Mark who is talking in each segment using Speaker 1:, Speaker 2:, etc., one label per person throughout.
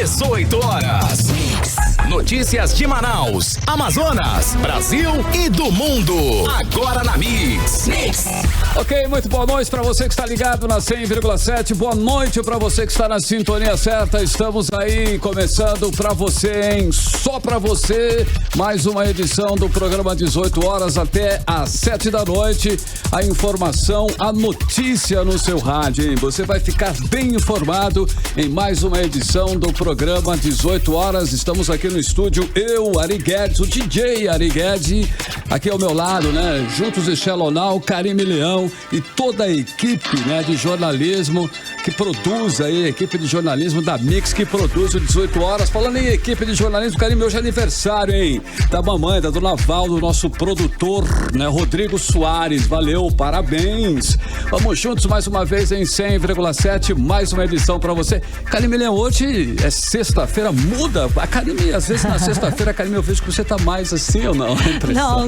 Speaker 1: 18 horas. Notícias de Manaus, Amazonas, Brasil e do mundo. Agora na Mix.
Speaker 2: Ok, muito boa noite para você que está ligado na 100,7. Boa noite para você que está na sintonia certa. Estamos aí começando para você, hein? Só para você. Mais uma edição do programa 18 horas até às 7 da noite. A informação, a notícia no seu rádio, hein? Você vai ficar bem informado em mais uma edição do programa 18 horas. Estamos aqui no estúdio, eu, Ari Guedes, o DJ Ari Guedes, aqui ao meu lado, né? Juntos e Shelonal, Karime Leão e toda a equipe, né, de jornalismo que produz aí, a equipe de jornalismo da Mix que produz o 18 horas. Falando em equipe de jornalismo, Karime, hoje é aniversário, hein? Da mamãe, da dona Val, do nosso produtor, né? Rodrigo Soares, valeu, parabéns. Vamos juntos mais uma vez em 100,7, mais uma edição pra você. Karime Leão, hoje é sexta-feira, muda. A Karime, às vezes na sexta-feira, Karime, eu vejo que você tá mais assim ou não?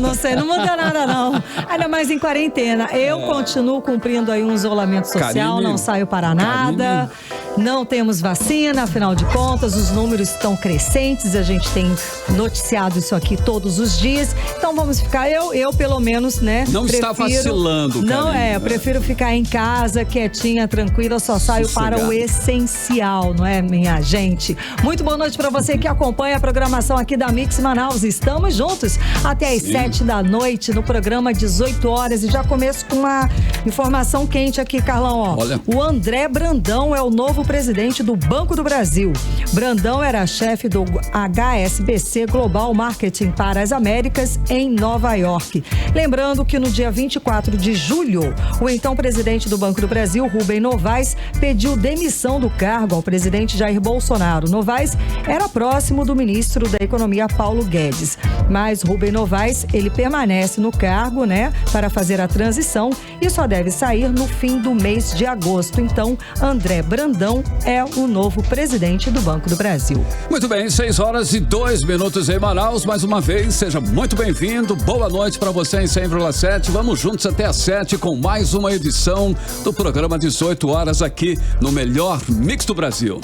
Speaker 3: Não sei, não muda nada não. Ainda mais em quarentena. Eu continuo cumprindo aí um isolamento social, Karime, não saio para nada. Não temos vacina, afinal de contas, os números estão crescentes, a gente tem noticiado isso aqui todos os dias. Então vamos ficar, eu pelo menos, né?
Speaker 2: Não está vacilando,
Speaker 3: Não eu prefiro ficar em casa, quietinha, tranquila, só saio para o essencial, não é, minha gente? Muito boa noite para você que acompanha a programação aqui da Mix Manaus. Estamos juntos até às 7 da noite no programa 18 horas e já começo com uma informação quente aqui, Carlão, ó.
Speaker 2: Olha.
Speaker 3: O André Brandão é o novo presidente do Banco do Brasil. Brandão era chefe do HSBC Global Marketing para as Américas em Nova York. Lembrando que no dia 24 de julho, o então presidente do Banco do Brasil, Rubem Novaes, pediu demissão do cargo ao presidente Jair Bolsonaro. Novaes era próximo do ministro da Economia, Paulo Guedes. Mas Rubem Novaes, ele permanece no cargo, né, para fazer a transição e só deve sair no fim do mês de agosto. Então, André Brandão é o novo presidente do Banco do Brasil.
Speaker 2: Muito bem, 6 horas e 2 minutos em Manaus. Mais uma vez, seja muito bem-vindo. Boa noite para você em 100,7. Vamos juntos até às 7 com mais uma edição do programa 18 horas aqui no melhor Mix do Brasil.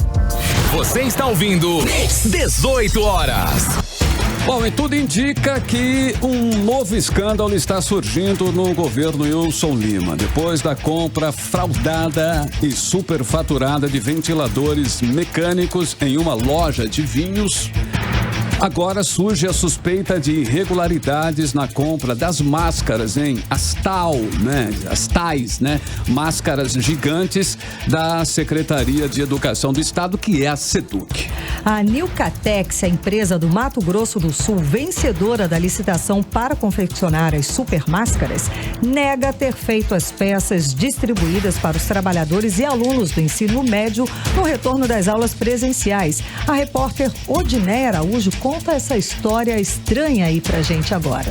Speaker 1: Você está ouvindo 18 horas.
Speaker 2: Bom, e tudo indica que um novo escândalo está surgindo no governo Wilson Lima. Depois da compra fraudada e superfaturada de ventiladores mecânicos em uma loja de vinhos, agora surge a suspeita de irregularidades na compra das máscaras, hein? As tais, né? Máscaras gigantes da Secretaria de Educação do Estado, que é a SEDUC.
Speaker 3: A Nilcatex, a empresa do Mato Grosso do Sul, vencedora da licitação para confeccionar as super máscaras, nega ter feito as peças distribuídas para os trabalhadores e alunos do ensino médio no retorno das aulas presenciais. A repórter Odiné Araújo conta essa história estranha aí pra gente agora.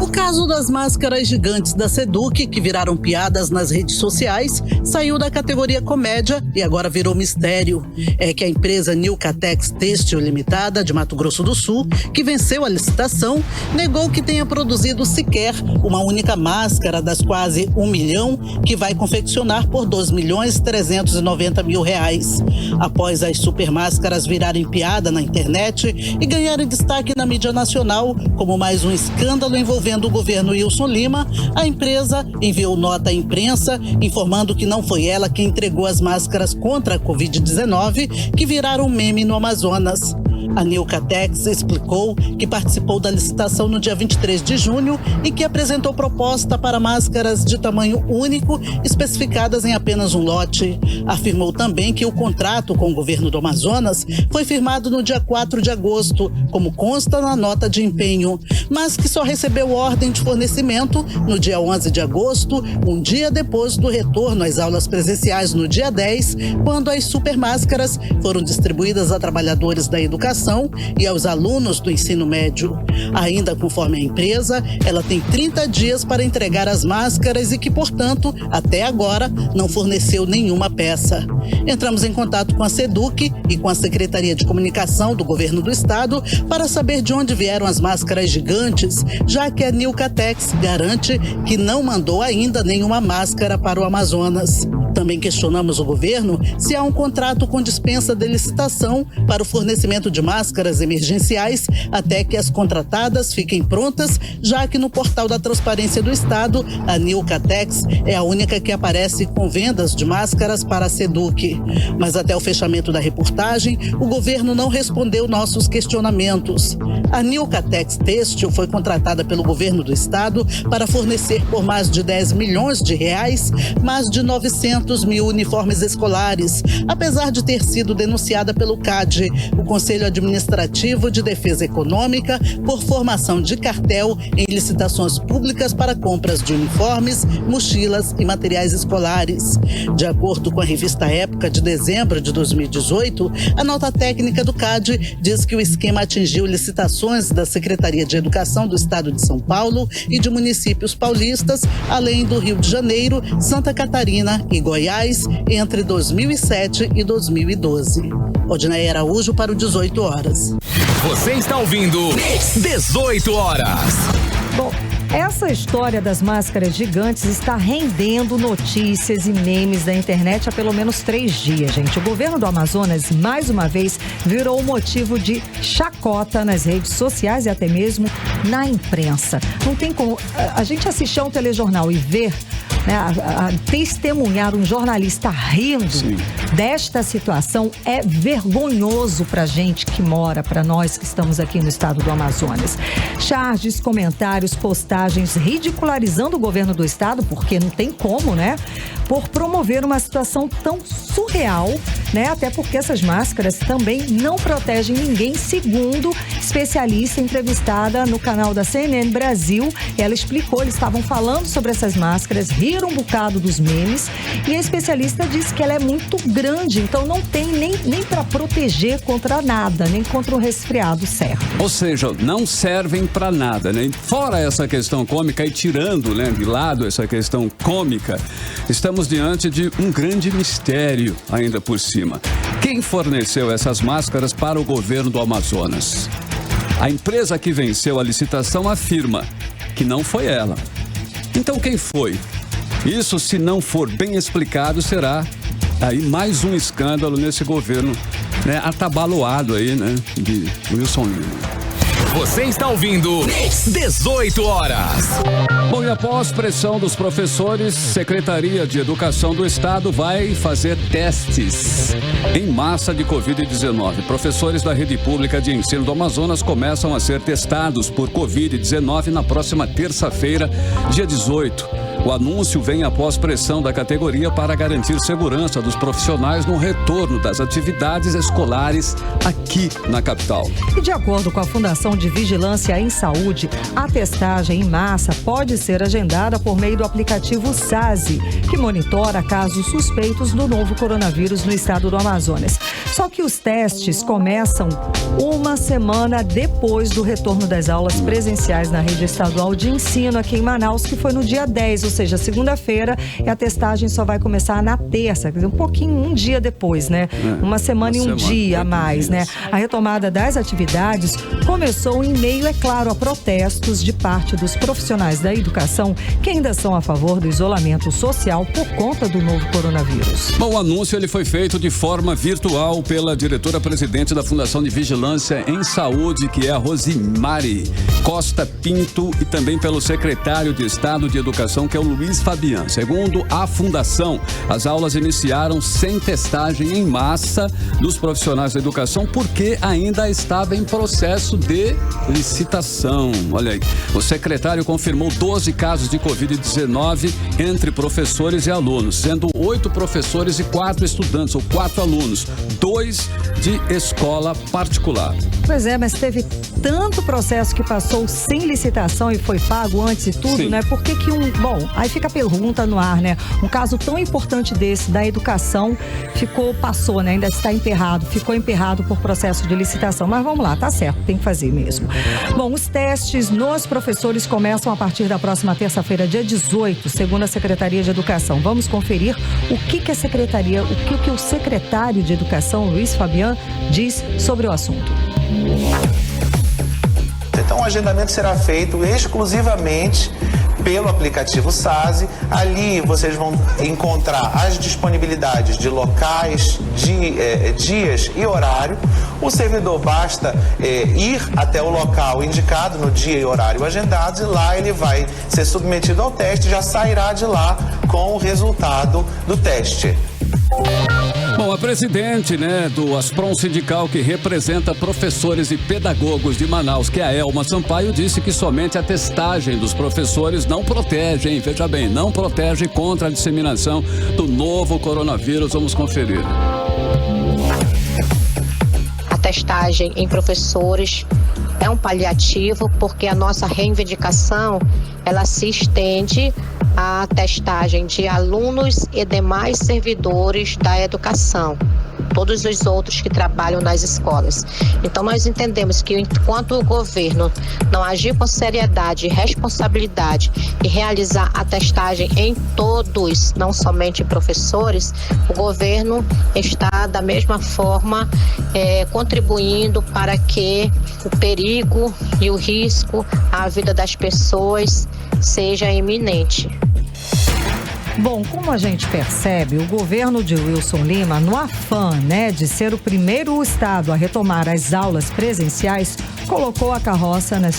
Speaker 4: O caso das máscaras gigantes da SEDUC, que viraram piadas nas redes sociais, saiu da categoria comédia e agora virou mistério. É que a empresa Nilcatex Têxtil Limitada, de Mato Grosso do Sul, que venceu a licitação, negou que tenha produzido sequer uma única máscara das quase 1 milhão que vai confeccionar por R$2.390.000. Após as super máscaras virarem piada na internet e ganharem destaque na mídia nacional como mais um escândalo envolvendo o governo Wilson Lima, a empresa enviou nota à imprensa informando que não foi ela quem entregou as máscaras contra a Covid-19 que viraram meme no Amazonas. A Nilcatex explicou que participou da licitação no dia 23 de junho e que apresentou proposta para máscaras de tamanho único, especificadas em apenas um lote. Afirmou também que o contrato com o governo do Amazonas foi firmado no dia 4 de agosto, como consta na nota de empenho, mas que só recebeu ordem de fornecimento no dia 11 de agosto, um dia depois do retorno às aulas presenciais no dia 10, quando as super máscaras foram distribuídas a trabalhadores da educação e aos alunos do ensino médio. Ainda conforme a empresa, ela tem 30 dias para entregar as máscaras e que, portanto, até agora não forneceu nenhuma peça. Entramos em contato com a SEDUC e com a Secretaria de Comunicação do Governo do Estado para saber de onde vieram as máscaras gigantes, já que a Nilcatex garante que não mandou ainda nenhuma máscara para o Amazonas. Também questionamos o governo se há um contrato com dispensa de licitação para o fornecimento de máscaras emergenciais até que as contratadas fiquem prontas, já que no portal da Transparência do Estado, a Nilcatex é a única que aparece com vendas de máscaras para a SEDUC. Mas até o fechamento da reportagem, o governo não respondeu nossos questionamentos. A Nilcatex Têxtil foi contratada pelo governo do estado para fornecer por mais de 10 milhões de reais mais de 900 mil uniformes escolares, apesar de ter sido denunciada pelo CAD, o Conselho Administrativo de Defesa Econômica, por formação de cartel em licitações públicas para compras de uniformes, mochilas e materiais escolares. De acordo com a revista Época de dezembro de 2018, a nota técnica do CAD diz que o esquema atingiu licitações da Secretaria de Educação do Estado de São Paulo e de municípios paulistas, além do Rio de Janeiro, Santa Catarina e Goiás, entre 2007 e 2012. Odinaia Araújo para o 18 horas.
Speaker 1: Você está ouvindo 18 horas.
Speaker 3: Bom, essa história das máscaras gigantes está rendendo notícias e memes da internet há pelo menos 3 dias, gente. O governo do Amazonas, mais uma vez, virou motivo de chacota nas redes sociais e até mesmo na imprensa. Não tem como a gente assistir a um telejornal e ver, né, a testemunhar um jornalista rindo desta situação é vergonhoso pra gente que mora, pra nós que estamos aqui no estado do Amazonas. Charges, comentários, postagens ridicularizando o governo do estado, porque não tem como, né? Por promover uma situação tão surreal, né? Até porque essas máscaras também não protegem ninguém, segundo especialista entrevistada no canal da CNN Brasil. Ela explicou, eles estavam falando sobre essas máscaras, riram um bocado dos memes, e a especialista disse que ela é muito grande, então não tem nem para proteger contra nada, nem contra o resfriado certo.
Speaker 2: Ou seja, não servem para nada, né? Fora essa questão cômica e tirando, né, de lado essa questão cômica, estamos diante de um grande mistério ainda por cima. Quem forneceu essas máscaras para o governo do Amazonas? A empresa que venceu a licitação afirma que não foi ela. Então quem foi? Isso, se não for bem explicado, será aí mais um escândalo nesse governo, né, atabalhoado aí, né, de Wilson Lima.
Speaker 1: Você está ouvindo 18 horas.
Speaker 2: Bom, e após pressão dos professores, Secretaria de Educação do Estado vai fazer testes em massa de Covid-19. Professores da rede pública de ensino do Amazonas começam a ser testados por Covid-19 na próxima terça-feira, dia 18. O anúncio vem após pressão da categoria para garantir segurança dos profissionais no retorno das atividades escolares aqui na capital.
Speaker 3: E de acordo com a Fundação de Vigilância em Saúde, a testagem em massa pode ser agendada por meio do aplicativo SASI, que monitora casos suspeitos do novo coronavírus no estado do Amazonas. Só que os testes começam uma semana depois do retorno das aulas presenciais na rede estadual de ensino aqui em Manaus, que foi no dia 10, ou seja, segunda-feira, e a testagem só vai começar na terça, quer dizer, um dia depois, né? Uma semana e um dia a mais, né? A retomada das atividades começou em meio, é claro, a protestos de parte dos profissionais da educação que ainda são a favor do isolamento social por conta do novo coronavírus.
Speaker 2: Bom, o anúncio ele foi feito de forma virtual pela diretora-presidente da Fundação de Vigilância em Saúde, que é a Rosimari Costa Pinto, e também pelo secretário de Estado de Educação, que é o Luiz Fabian. Segundo a Fundação, as aulas iniciaram sem testagem em massa dos profissionais da educação, porque ainda estava em processo de licitação. Olha aí, o secretário confirmou 12 casos de Covid-19 entre professores e alunos, sendo 8 professores e 4 estudantes, ou 4 alunos, 2 de escola particular.
Speaker 3: Pois é, mas teve tanto processo que passou sem licitação e foi pago antes e tudo,
Speaker 2: Sim.
Speaker 3: né? Por que Bom, aí fica a pergunta no ar, né? Um caso tão importante desse, da educação, passou, né? Ainda está emperrado, ficou emperrado por processo de licitação. Mas vamos lá, tá certo, tem que fazer mesmo. Bom, os testes nos professores começam a partir da próxima terça-feira, dia 18, segundo a Secretaria de Educação. Vamos conferir o que a Secretaria, o que o secretário de Educação, Luiz Fabian, diz sobre o assunto.
Speaker 5: Então, o agendamento será feito exclusivamente pelo aplicativo SASE. Ali vocês vão encontrar as disponibilidades de locais, dias e horário. O servidor basta ir até o local indicado no dia e horário agendados, e lá ele vai ser submetido ao teste e já sairá de lá com o resultado do teste.
Speaker 2: Bom, a presidente, do Asprom Sindical, que representa professores e pedagogos de Manaus, que é a Elma Sampaio, disse que somente a testagem dos professores não protege, hein? Veja bem, não protege contra a disseminação do novo coronavírus. Vamos conferir.
Speaker 6: A testagem em professores é um paliativo, porque a nossa reivindicação, ela se estende à testagem de alunos e demais servidores da educação, todos os outros que trabalham nas escolas. Então nós entendemos que enquanto o governo não agir com seriedade e responsabilidade e realizar a testagem em todos, não somente professores, o governo está da mesma forma contribuindo para que o perigo e o risco à vida das pessoas seja iminente.
Speaker 3: Bom, como a gente percebe, o governo de Wilson Lima, no afã, de ser o primeiro estado a retomar as aulas presenciais, colocou a carroça na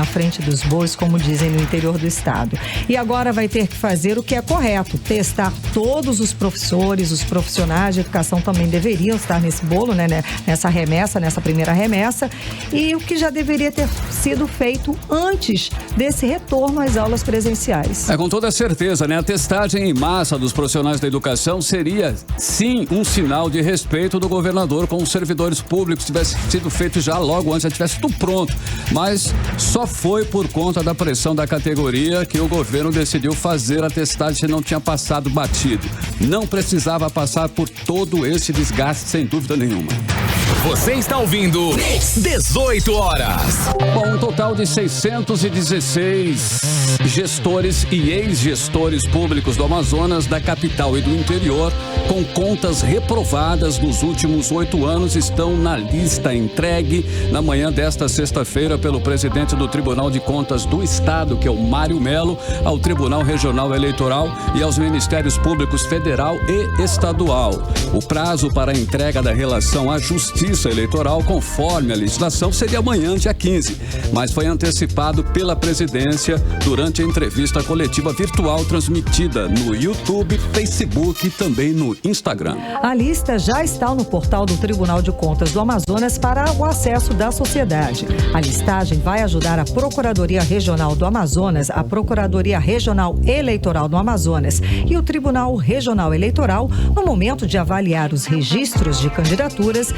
Speaker 3: frente dos bois, como dizem no interior do estado. E agora vai ter que fazer o que é correto, testar todos os professores, os profissionais de educação também deveriam estar nesse bolo, nessa primeira remessa, e o que já deveria ter sido feito antes desse retorno às aulas presenciais.
Speaker 2: Com toda certeza, a testagem em massa dos profissionais da educação seria, sim, um sinal de respeito do governador com os servidores públicos, se tivesse sido feito já logo antes, já tivesse tudo pronto. Mas só foi por conta da pressão da categoria que o governo decidiu fazer a testagem, se não tinha passado batido. Não precisava passar por todo esse desgaste, sem dúvida nenhuma.
Speaker 1: Você está ouvindo 18 horas.
Speaker 2: Bom, um total de 616 gestores e ex-gestores públicos do Amazonas, da capital e do interior, com contas reprovadas nos últimos 8 anos, estão na lista entregue na manhã desta sexta-feira pelo presidente do Tribunal de Contas do Estado, que é o Mário Melo, ao Tribunal Regional Eleitoral e aos Ministérios Públicos Federal e Estadual. O prazo para a entrega da relação à Justiça Eleitoral, conforme a legislação, seria amanhã, dia 15, mas foi antecipado pela presidência durante a entrevista coletiva virtual transmitida no YouTube, Facebook e também no Instagram.
Speaker 3: A lista já está no portal do Tribunal de Contas do Amazonas para o acesso da sociedade. A listagem vai ajudar a Procuradoria Regional do Amazonas, a Procuradoria Regional Eleitoral do Amazonas e o Tribunal Regional Eleitoral no momento de avaliar os registros de candidaturas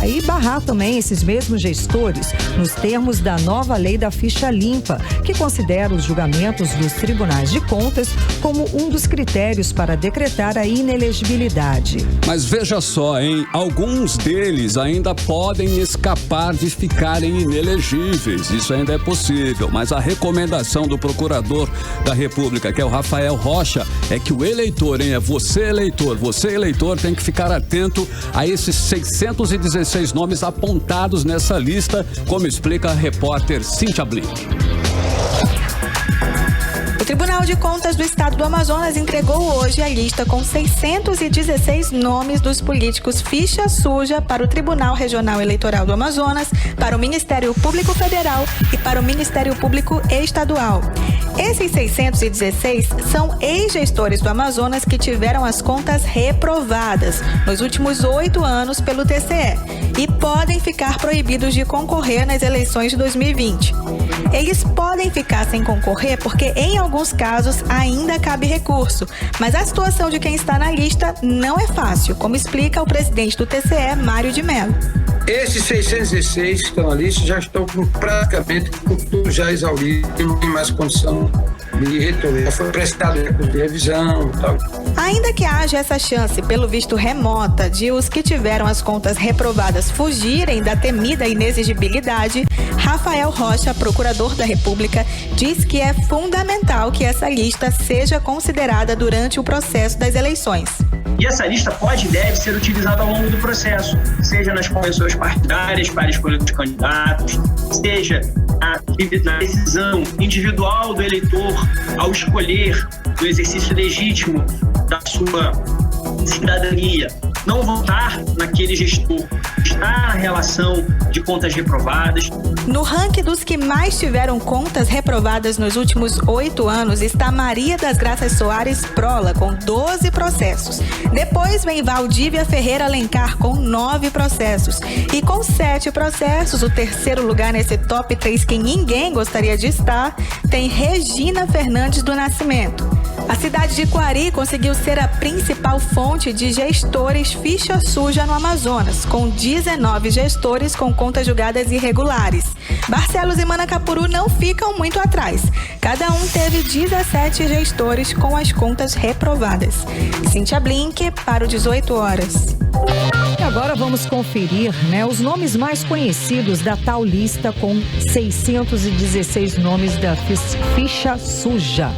Speaker 3: e barrar também esses mesmos gestores nos termos da nova lei da ficha limpa, que considera os julgamentos dos tribunais de contas como um dos critérios para decretar a inelegibilidade.
Speaker 2: Mas veja só, alguns deles ainda podem escapar de ficarem inelegíveis. Isso ainda é possível, mas a recomendação do procurador da República, que é o Rafael Rocha, é que o eleitor, você eleitor tem que ficar atento a esses 616 nomes apontados nessa lista, como explica a repórter Cíntia Blick.
Speaker 7: O Tribunal de Contas do Estado do Amazonas entregou hoje a lista com 616 nomes dos políticos ficha suja para o Tribunal Regional Eleitoral do Amazonas, para o Ministério Público Federal e para o Ministério Público Estadual. Esses 616 são ex-gestores do Amazonas que tiveram as contas reprovadas nos últimos 8 anos pelo TCE e podem ficar proibidos de concorrer nas eleições de 2020. Eles podem ficar sem concorrer porque, em alguns casos, ainda cabe recurso, mas a situação de quem está na lista não é fácil, como explica o presidente do TCE, Mário de Mello.
Speaker 8: Esses 616 que estão na lista já estão praticamente com tudo já exaurido, não tem mais condição de retorno. Já foi prestado recurso de revisão e tal.
Speaker 7: Ainda que haja essa chance, pelo visto remota, de os que tiveram as contas reprovadas fugirem da temida inexigibilidade, Rafael Rocha, procurador da República, diz que é fundamental que essa lista seja considerada durante o processo das eleições.
Speaker 9: E essa lista pode e deve ser utilizada ao longo do processo, seja nas convenções partidárias para a escolha dos candidatos, seja na decisão individual do eleitor ao escolher no exercício legítimo da sua cidadania, não votar naquele gestor, está na relação de contas reprovadas.
Speaker 7: No ranking dos que mais tiveram contas reprovadas nos últimos 8 anos está Maria das Graças Soares Prola, com 12 processos. Depois vem Valdívia Ferreira Alencar, com 9 processos. E com 7 processos, o terceiro lugar nesse top 3 que ninguém gostaria de estar, tem Regina Fernandes do Nascimento. A cidade de Quari conseguiu ser a principal fonte de gestores ficha suja no Amazonas, com 19 gestores com contas julgadas irregulares. Barcelos e Manacapuru não ficam muito atrás. Cada um teve 17 gestores com as contas reprovadas. Cíntia Blink para o 18 horas.
Speaker 3: E agora vamos conferir, os nomes mais conhecidos da tal lista com 616 nomes da ficha suja.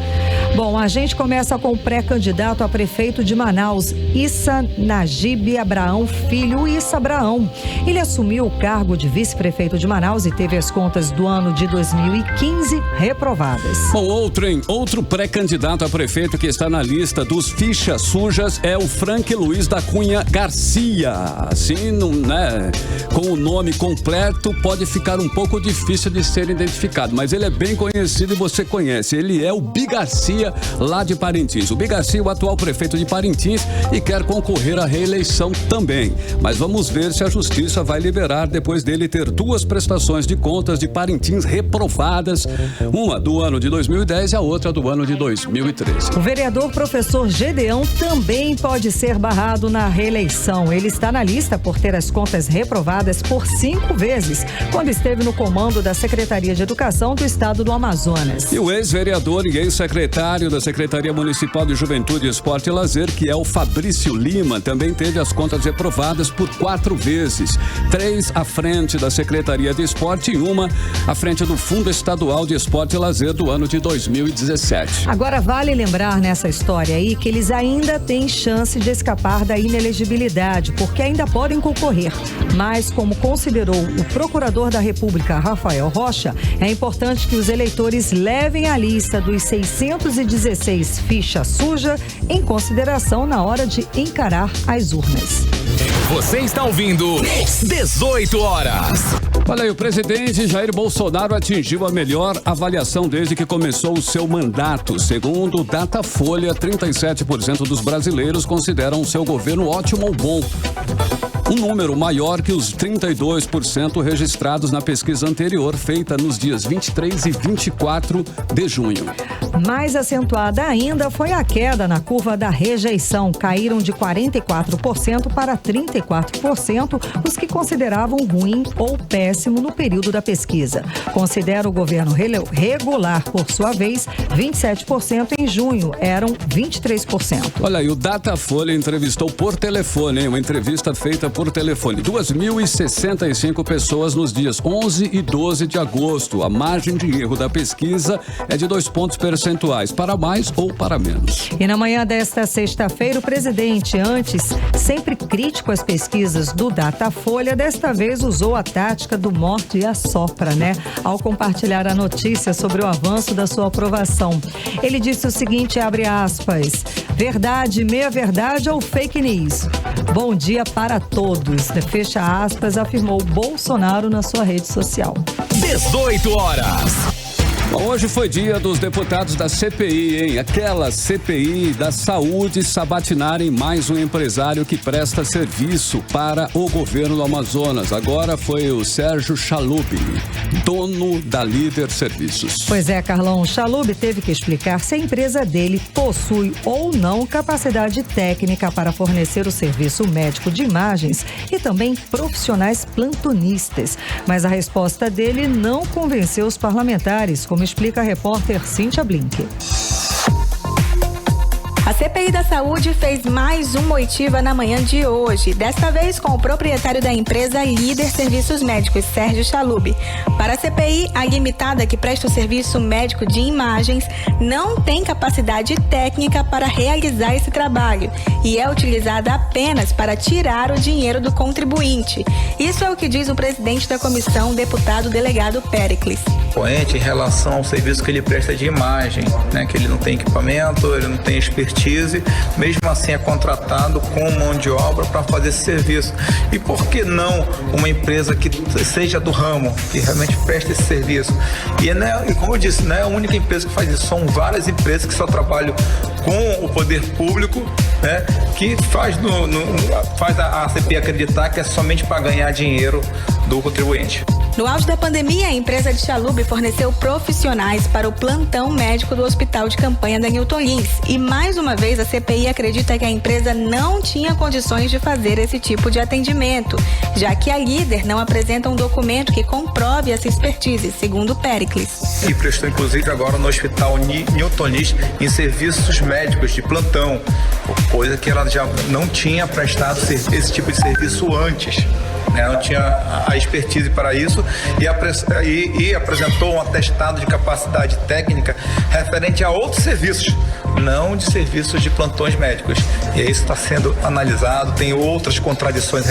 Speaker 3: Bom, a gente começa com o pré-candidato a prefeito de Manaus, Issa Najib Abraão Filho, Issa Abraão. Ele assumiu o cargo de vice-prefeito de Manaus e teve as contas do ano de 2015 reprovadas.
Speaker 2: Bom, outro pré-candidato a prefeito que está na lista dos fichas sujas é o Frank Luiz da Cunha Garcia. Assim, com o nome completo pode ficar um pouco difícil de ser identificado, mas ele é bem conhecido e você conhece. Ele é o Bi Garcia, lá de Parintins. O Bi Garcia é o atual prefeito de Parintins e quer concorrer à reeleição também. Mas vamos ver se a justiça vai liberar depois dele ter 2 prestações de contas de Parintins reprovadas, uma do ano de 2010 e a outra do ano de 2013.
Speaker 3: O vereador professor Gedeão também pode ser barrado na reeleição. Ele está na lista por ter as contas reprovadas por 5 vezes, quando esteve no comando da Secretaria de Educação do Estado do Amazonas.
Speaker 2: E o ex-vereador e ex-secretário da Secretaria Municipal de Juventude, Esporte e Lazer, que é o Fabrício Lima, também teve as contas reprovadas por 4 vezes. 3 à frente da Secretaria de Esporte e 1 à frente do Fundo Estadual de Esporte e Lazer do ano de 2017.
Speaker 3: Agora vale lembrar nessa história aí que eles ainda têm chance de escapar da inelegibilidade, porque ainda podem concorrer. Mas, como considerou o Procurador da República, Rafael Rocha, é importante que os eleitores levem a lista dos 616 ficha suja em consideração na hora de encarar as urnas.
Speaker 1: Você está ouvindo 18 horas.
Speaker 2: Olha aí, o presidente Jair Bolsonaro atingiu a melhor avaliação desde que começou o seu mandato. Segundo o Datafolha, 37% dos brasileiros consideram o seu governo ótimo ou bom. Um número maior que os 32% registrados na pesquisa anterior, feita nos dias 23 e 24 de junho.
Speaker 3: Mais acentuada ainda foi a queda na curva da rejeição. Caíram de 44% para 34% os que consideravam ruim ou péssimo no período da pesquisa. Considera o governo regular, por sua vez, 27% em junho, eram 23%.
Speaker 2: Olha aí, o Datafolha entrevistou por telefone, uma entrevista feita por telefone, 2.065 pessoas nos dias 11 e 12 de agosto. A margem de erro da pesquisa é de 2 pontos percentuais, para mais ou para menos.
Speaker 3: E na manhã desta sexta-feira, o presidente, antes sempre crítico às pesquisas do Datafolha, desta vez usou a tática do morde e assopra, ao compartilhar a notícia sobre o avanço da sua aprovação. Ele disse o seguinte, abre aspas, verdade, meia verdade ou fake news? Bom dia para todos, fecha aspas, afirmou Bolsonaro na sua rede social.
Speaker 1: 18 horas.
Speaker 2: Bom, hoje foi dia dos deputados da CPI, hein? Aquela CPI da saúde sabatinarem mais um empresário que presta serviço para o governo do Amazonas. Agora foi o Sérgio Chalub, dono da Líder Serviços.
Speaker 3: Pois é, Carlão, Chalub teve que explicar se a empresa dele possui ou não capacidade técnica para fornecer o serviço médico de imagens e também profissionais plantonistas. Mas a resposta dele não convenceu os parlamentares, como explica a repórter Cíntia Blink.
Speaker 7: A CPI da Saúde fez mais uma oitiva na manhã de hoje, desta vez com o proprietário da empresa Líder Serviços Médicos, Sérgio Chalub. Para a CPI, a limitada que presta o serviço médico de imagens não tem capacidade técnica para realizar esse trabalho e é utilizada apenas para tirar o dinheiro do contribuinte. Isso é o que diz o presidente da comissão, deputado delegado Péricles.
Speaker 10: depoente em relação ao serviço que ele presta de imagem, né? Que ele não tem equipamento, ele não tem expertise, mesmo assim é contratado com mão de obra para fazer esse serviço. E por que não uma empresa que seja do ramo, que realmente preste esse serviço? E como eu disse, não é a única empresa que faz isso, são várias empresas que só trabalham com o poder público, né? Que faz a CPI acreditar que é somente para ganhar dinheiro do contribuinte.
Speaker 7: No auge da pandemia, a empresa de Chalub forneceu profissionais para o plantão médico do Hospital de Campanha da Newton Lins. E mais uma vez, a CPI acredita que a empresa não tinha condições de fazer esse tipo de atendimento, já que a líder não apresenta um documento que comprove essa expertise, segundo Péricles.
Speaker 10: E prestou, inclusive, agora no Hospital Newton Lins em serviços médicos de plantão, coisa que ela já não tinha prestado esse tipo de serviço antes. Não tinha a expertise para isso e apresentou um atestado de capacidade técnica referente a outros serviços, não de serviços de plantões médicos. E isso está sendo analisado, tem outras contradições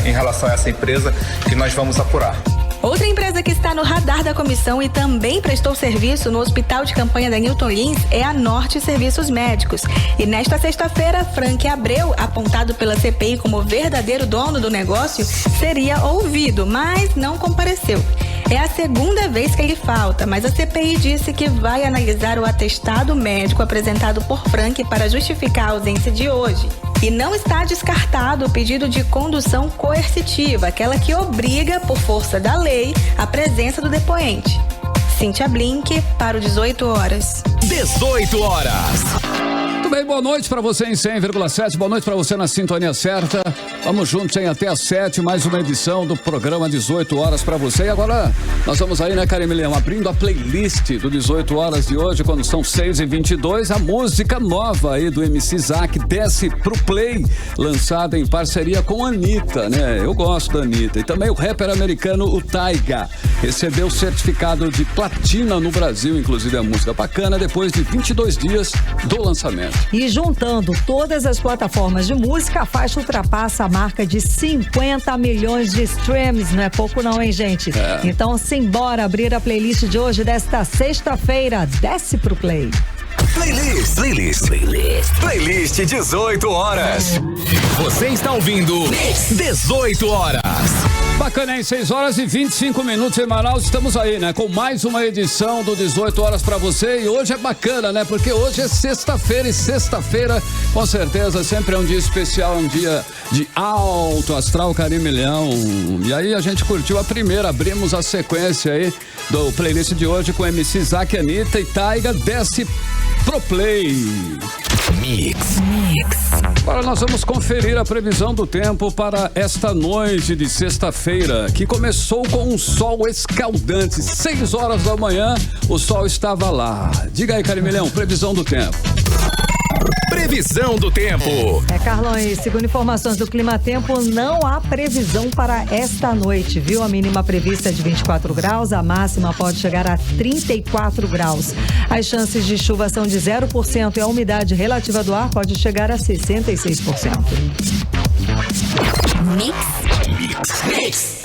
Speaker 10: em relação a essa empresa que nós vamos apurar.
Speaker 7: Outra empresa que está no radar da comissão e também prestou serviço no Hospital de Campanha da Newton Lins é a Norte Serviços Médicos. E nesta sexta-feira, Frank Abreu, apontado pela CPI como verdadeiro dono do negócio, seria ouvido, mas não compareceu. É a segunda vez que ele falta, mas a CPI disse que vai analisar o atestado médico apresentado por Frank para justificar a ausência de hoje. E não está descartado o pedido de condução coercitiva, aquela que obriga, por força da lei, a presença do depoente. Cíntia Blink, para o 18 horas.
Speaker 1: 18 horas.
Speaker 2: Muito bem, boa noite para você em 100,7, boa noite para você na sintonia certa. Vamos juntos em até às 7, mais uma edição do programa 18 horas para você. E agora nós vamos aí, né, Karime Leão, abrindo a playlist do 18 horas de hoje, quando são 6h22, a música nova aí do MC Zack, Desce Pro Play, lançada em parceria com a Anitta, né? Eu gosto da Anitta. E também o rapper americano, o Tyga, recebeu o certificado de platina no Brasil, inclusive a música bacana, depois de 22 dias do lançamento.
Speaker 3: E juntando todas as plataformas de música, a faixa ultrapassa a marca de 50 milhões de streams. Não é pouco não, hein, gente? Então, simbora abrir a playlist de hoje, desta sexta-feira. Desce pro play.
Speaker 1: Playlist 18 horas. Você está ouvindo 18 horas.
Speaker 2: Bacana, hein? 6h25 em Manaus. Estamos aí, né? Com mais uma edição do 18 horas pra você. E hoje é bacana, né? Porque hoje é sexta-feira. E sexta-feira, com certeza, sempre é um dia especial. Um dia de alto astral, Karime Leão. E aí a gente curtiu a primeira. Abrimos a sequência aí do playlist de hoje com MC Zack, Anitta e Tyga. Desce Pro Play.
Speaker 1: Mix.
Speaker 2: Agora nós vamos conferir a previsão do tempo para esta noite de sexta-feira, que começou com um sol escaldante. 6 horas da manhã, o sol estava lá. Diga aí, Karime Leão, previsão do tempo.
Speaker 1: Previsão do tempo.
Speaker 3: Carlão, e segundo informações do Clima Tempo, não há previsão para esta noite, viu? A mínima prevista é de 24 graus, a máxima pode chegar a 34 graus. As chances de chuva são de 0% e a umidade relativa do ar pode chegar a 66%.
Speaker 1: Mix.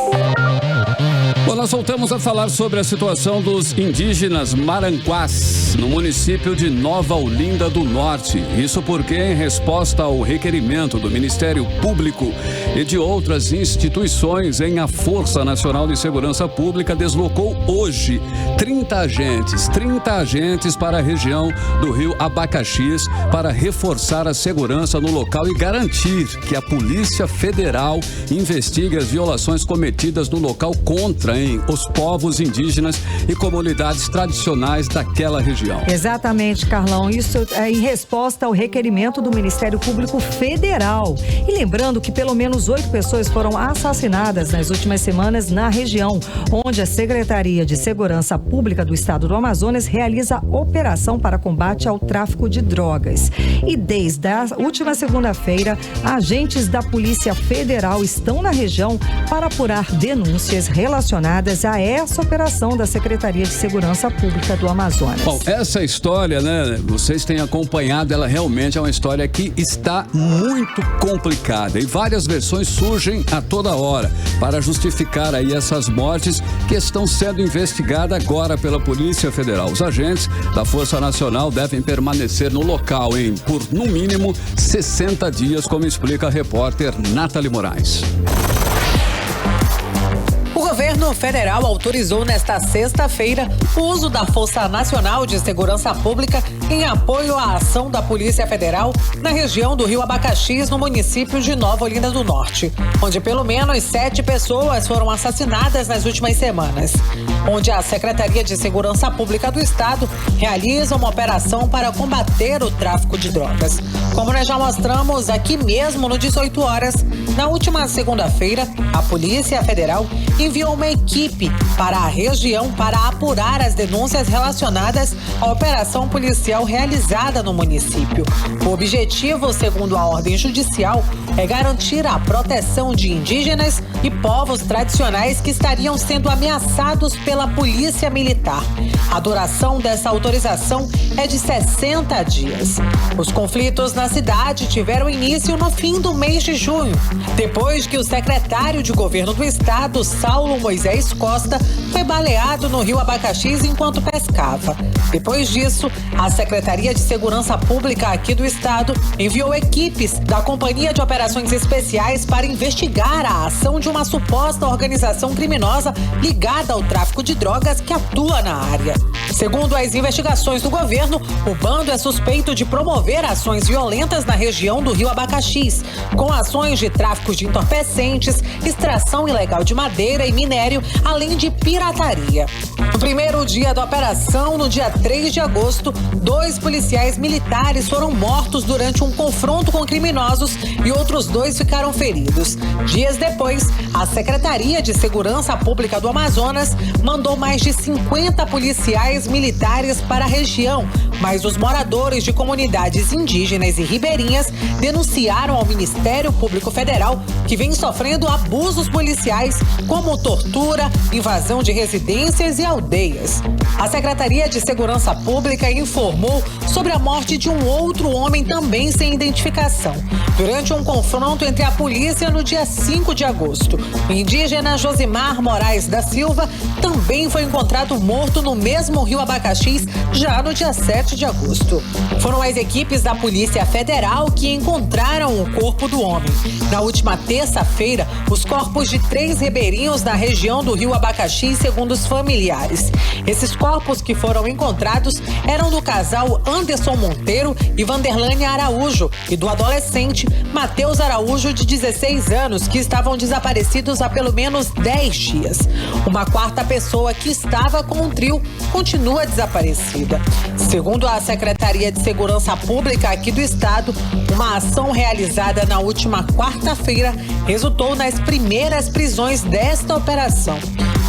Speaker 2: Bom, nós voltamos a falar sobre a situação dos indígenas Maranguás, no município de Nova Olinda do Norte. Isso porque, em resposta ao requerimento do Ministério Público e de outras instituições, a Força Nacional de Segurança Pública deslocou hoje 30 agentes para a região do Rio Abacaxis para reforçar a segurança no local e garantir que a Polícia Federal investigue as violações cometidas no local contra os povos indígenas e comunidades tradicionais daquela região.
Speaker 3: Exatamente, Carlão. Isso é em resposta ao requerimento do Ministério Público Federal. E lembrando que pelo menos 8 pessoas foram assassinadas nas últimas semanas na região, onde a Secretaria de Segurança Pública do Estado do Amazonas realiza operação para combate ao tráfico de drogas. E desde a última segunda-feira, agentes da Polícia Federal estão na região para apurar denúncias relacionadas a essa operação da Secretaria de Segurança Pública do Amazonas.
Speaker 2: Bom, essa história, né, vocês têm acompanhado, ela realmente é uma história que está muito complicada e várias versões informações surgem a toda hora para justificar aí essas mortes que estão sendo investigadas agora pela Polícia Federal. Os agentes da Força Nacional devem permanecer no local por, no mínimo, 60 dias, como explica a repórter Nathalie Moraes.
Speaker 11: O governo federal autorizou nesta sexta-feira o uso da Força Nacional de Segurança Pública em apoio à ação da Polícia Federal na região do Rio Abacaxis, no município de Nova Olinda do Norte, onde pelo menos 7 pessoas foram assassinadas nas últimas semanas, onde a Secretaria de Segurança Pública do Estado realiza uma operação para combater o tráfico de drogas. Como nós já mostramos aqui mesmo no 18 horas, na última segunda-feira, a Polícia Federal enviou uma equipe para a região para apurar as denúncias relacionadas à operação policial realizada no município. O objetivo, segundo a ordem judicial, é garantir a proteção de indígenas e povos tradicionais que estariam sendo ameaçados pela Polícia Militar. A duração dessa autorização é de 60 dias. Os conflitos na cidade tiveram início no fim do mês de junho, depois que o secretário de governo do estado, Saulo Moisés Costa, foi baleado no Rio Abacaxis enquanto pescava. Depois disso, a Secretaria de Segurança Pública aqui do estado enviou equipes da Companhia de Operações Especiais para investigar a ação de uma suposta organização criminosa ligada ao tráfico de drogas que atua na área. Segundo as investigações do governo, o bando é suspeito de promover ações violentas na região do Rio Abacaxis, com ações de tráfico de entorpecentes, extração ilegal de madeira e minério, além de pirataria. No primeiro dia da operação, no dia 3 de agosto, 2 policiais militares foram mortos durante um confronto com criminosos e outros 2 ficaram feridos. Dias depois, a Secretaria de Segurança Pública do Amazonas mandou mais de 50 policiais militares para a região, mas os moradores de comunidades indígenas e ribeirinhas denunciaram ao Ministério Público Federal que vem sofrendo abusos policiais, como tortura, invasão de residências e aldeias. A Secretaria de Segurança Pública informou sobre a morte de um outro homem também sem identificação, durante um confronto entre a polícia no dia 5 de agosto. O indígena Josimar Moraes da Silva também foi encontrado morto no mesmo Rio Abacaxis, já no dia 7 de agosto. Foram as equipes da Polícia Federal que encontraram o corpo do homem. Na última terça-feira, os corpos de 3 ribeirinhos na região do Rio Abacaxis, segundo os familiares. Esses corpos que foram encontrados eram do casal Anderson Monteiro e Vanderlane Araújo e do adolescente Matheus Araújo, de 16 anos, que estavam desaparecidos há pelo menos 10 dias. Uma quarta pessoa que estava com o trio continua desaparecida. Segundo a Secretaria de Segurança Pública aqui do estado, uma ação realizada na última quarta-feira resultou nas primeiras prisões desta operação.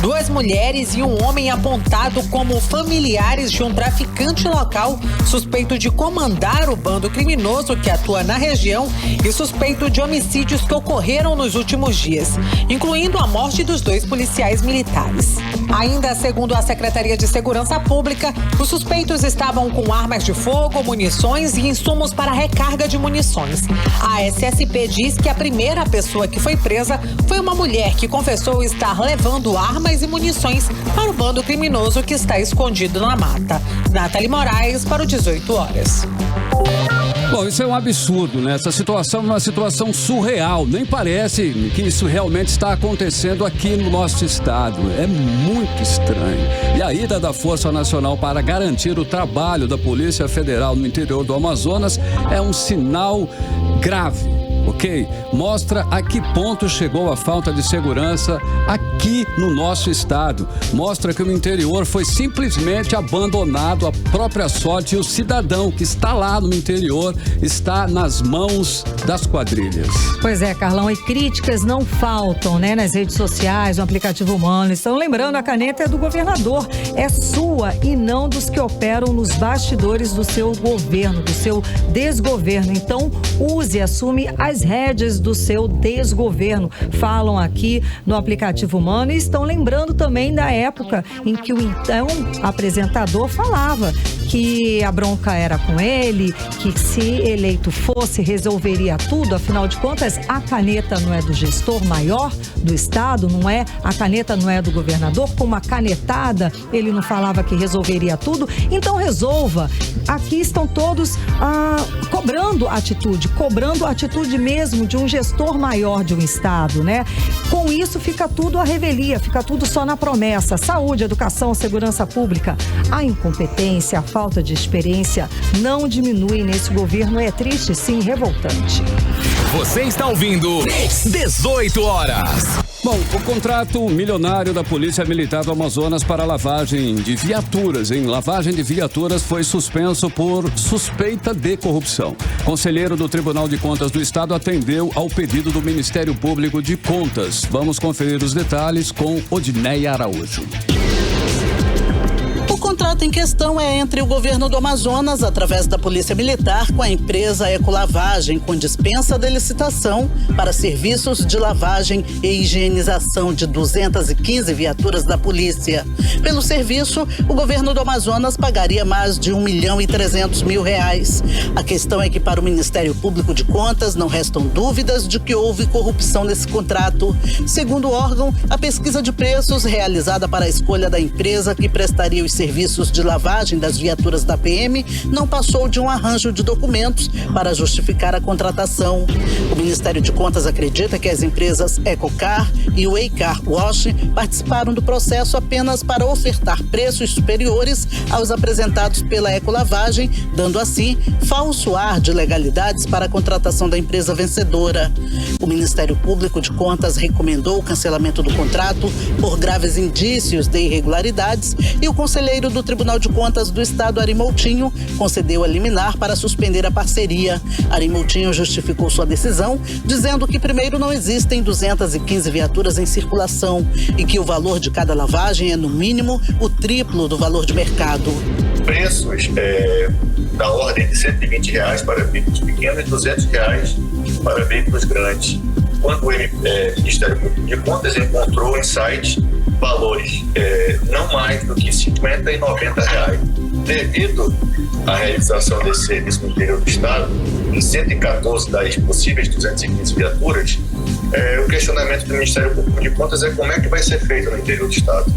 Speaker 11: 2 mulheres e um homem apontado como familiares de um traficante local, suspeito de comandar o bando criminoso que atua na região e suspeito de homicídios que ocorreram nos últimos dias, incluindo a morte dos 2 policiais militares. Ainda segundo a Secretaria de Segurança Pública, os suspeitos estavam com armas de fogo, munições e insumos para recarga de munições. A SSP diz que a primeira pessoa que foi presa foi uma mulher que confessou estar levando armas e munições para o bando criminoso que está escondido na mata. Nathalie Moraes para o 18 horas.
Speaker 2: Bom, isso é um absurdo, né? Essa situação é uma situação surreal. Nem parece que isso realmente está acontecendo aqui no nosso estado. É muito estranho. E a ida da Força Nacional para garantir o trabalho da Polícia Federal no interior do Amazonas é um sinal grave. Ok? Mostra a que ponto chegou a falta de segurança aqui no nosso estado. Mostra que o interior foi simplesmente abandonado à própria sorte e o cidadão que está lá no interior está nas mãos das quadrilhas.
Speaker 3: Pois é, Carlão, e críticas não faltam, né? Nas redes sociais, no aplicativo humano. Estão lembrando, a caneta é do governador, é sua e não dos que operam nos bastidores do seu governo, do seu desgoverno. Então, use e assume as as rédeas do seu desgoverno. Falam aqui no aplicativo Humano e estão lembrando também da época em que o então apresentador falava que a bronca era com ele, que se eleito fosse, resolveria tudo. Afinal de contas, a caneta não é do gestor maior do estado, não é? A caneta não é do governador. Com uma canetada, ele não falava que resolveria tudo. Então resolva. Aqui estão todos cobrando atitude mesmo de um gestor maior de um estado, né? Com isso fica tudo à revelia, fica tudo só na promessa. Saúde, educação, segurança pública. A incompetência, a falta de experiência não diminui nesse governo. É triste, sim, revoltante.
Speaker 1: Você está ouvindo 18 horas.
Speaker 2: Bom, o contrato milionário da Polícia Militar do Amazonas para lavagem de viaturas, foi suspenso por suspeita de corrupção. Conselheiro do Tribunal de Contas do Estado atendeu ao pedido do Ministério Público de Contas. Vamos conferir os detalhes com Odineia Araújo.
Speaker 4: O contrato em questão é entre o governo do Amazonas, através da Polícia Militar, com a empresa Ecolavagem, com dispensa de licitação para serviços de lavagem e higienização de 215 viaturas da polícia. Pelo serviço, o governo do Amazonas pagaria mais de R$1.300.000. A questão é que para o Ministério Público de Contas não restam dúvidas de que houve corrupção nesse contrato. Segundo o órgão, a pesquisa de preços realizada para a escolha da empresa que prestaria os serviços de lavagem das viaturas da PM não passou de um arranjo de documentos para justificar a contratação. O Ministério de Contas acredita que as empresas Ecocar e o Eicar Wash participaram do processo apenas para ofertar preços superiores aos apresentados pela Ecolavagem, dando assim falso ar de legalidades para a contratação da empresa vencedora. O Ministério Público de Contas recomendou o cancelamento do contrato por graves indícios de irregularidades e o conselheiro do Tribunal de Contas do Estado, Ari Moutinho, concedeu a liminar para suspender a parceria. Ari Moutinho justificou sua decisão, dizendo que, primeiro, não existem 215 viaturas em circulação e que o valor de cada lavagem é, no mínimo, o triplo do valor de mercado.
Speaker 12: Preços da ordem de R$120 para veículos pequenos e R$200 para veículos grandes. Quando o Ministério Público de Contas encontrou em sites valores não mais do que R$50 e R$90. Devido à realização desse serviço no interior do Estado, em 114 das possíveis 215 viaturas, o questionamento do Ministério Público de Contas é como é que vai ser feito no interior do Estado.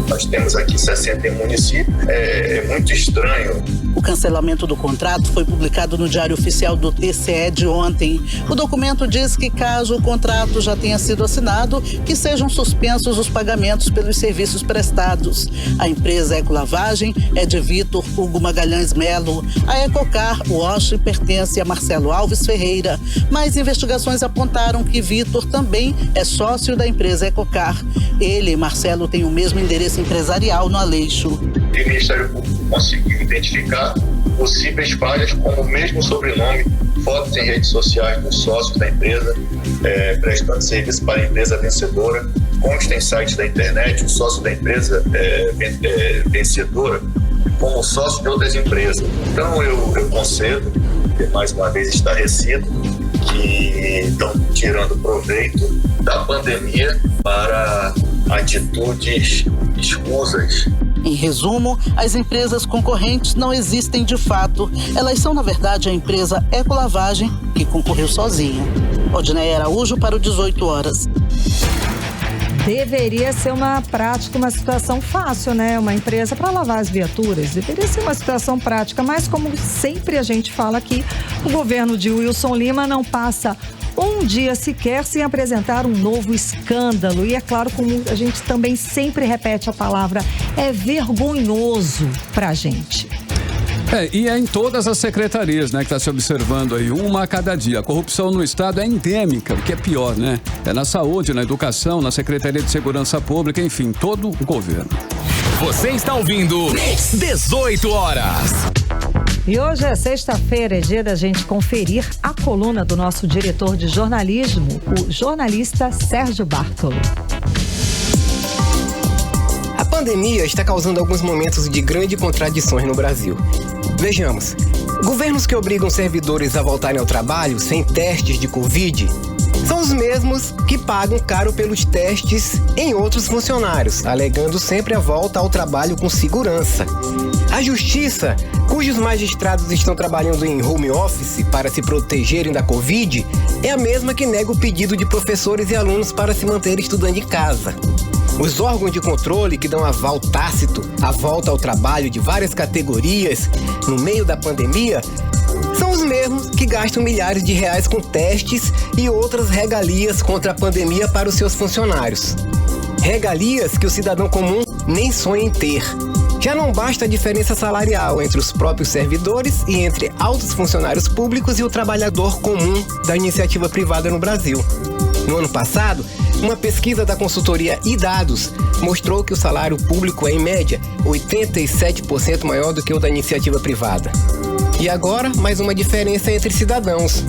Speaker 12: Nós temos aqui 60 municípios, é muito estranho.
Speaker 4: O cancelamento do contrato foi publicado no Diário Oficial do TCE de ontem. O documento diz que, caso o contrato já tenha sido assinado, que sejam suspensos os pagamentos pelos serviços prestados. A empresa Ecolavagem é de Vitor Hugo Magalhães Melo. A Ecocar Wash pertence a Marcelo Alves Ferreira. Mas investigações apontaram que Vitor também é sócio da empresa Ecocar. Ele e Marcelo têm o mesmo endereço empresarial no Aleixo.
Speaker 12: O Ministério Público conseguiu identificar possíveis falhas como o mesmo sobrenome, fotos em redes sociais dos sócios da empresa, prestando serviço para a empresa vencedora, consta em sites da internet, o sócio da empresa vencedora como sócio de outras empresas. Então eu concedo, mais uma vez estarrecido, que estão tirando proveito da pandemia para atitudes escusas.
Speaker 4: Em resumo, as empresas concorrentes não existem de fato. Elas são, na verdade, a empresa Ecolavagem, que concorreu sozinha. Odineia Araújo para o 18 horas.
Speaker 3: Deveria ser uma prática, uma situação fácil, né? Uma empresa para lavar as viaturas. Deveria ser uma situação prática, mas como sempre a gente fala aqui, o governo de Wilson Lima não passa um dia sequer sem apresentar um novo escândalo. E é claro, como a gente também sempre repete a palavra, é vergonhoso pra gente.
Speaker 2: E é em todas as secretarias, né, que está se observando aí, uma a cada dia. A corrupção no Estado é endêmica, o que é pior, né? É na saúde, na educação, na Secretaria de Segurança Pública, enfim, todo o governo.
Speaker 1: Você está ouvindo 18 horas.
Speaker 3: E hoje é sexta-feira, é dia da gente conferir a coluna do nosso diretor de jornalismo, o jornalista Sérgio Bartolo.
Speaker 13: A pandemia está causando alguns momentos de grandes contradições no Brasil. Vejamos, Governos que obrigam servidores a voltarem ao trabalho sem testes de Covid são os mesmos que pagam caro pelos testes em outros funcionários, alegando sempre a volta ao trabalho com segurança. A Justiça, cujos magistrados estão trabalhando em home office para se protegerem da Covid, é a mesma que nega o pedido de professores e alunos para se manterem estudando em casa. Os órgãos de controle que dão aval tácito à volta ao trabalho de várias categorias no meio da pandemia são os mesmos que gastam milhares de reais com testes e outras regalias contra a pandemia para os seus funcionários. Regalias que o cidadão comum nem sonha em ter. Já não basta a diferença salarial entre os próprios servidores e entre altos funcionários públicos e o trabalhador comum da iniciativa privada no Brasil. No ano passado, uma pesquisa da consultoria iDados mostrou que o salário público é, em média, 87% maior do que o da iniciativa privada. E agora, mais uma diferença entre cidadãos.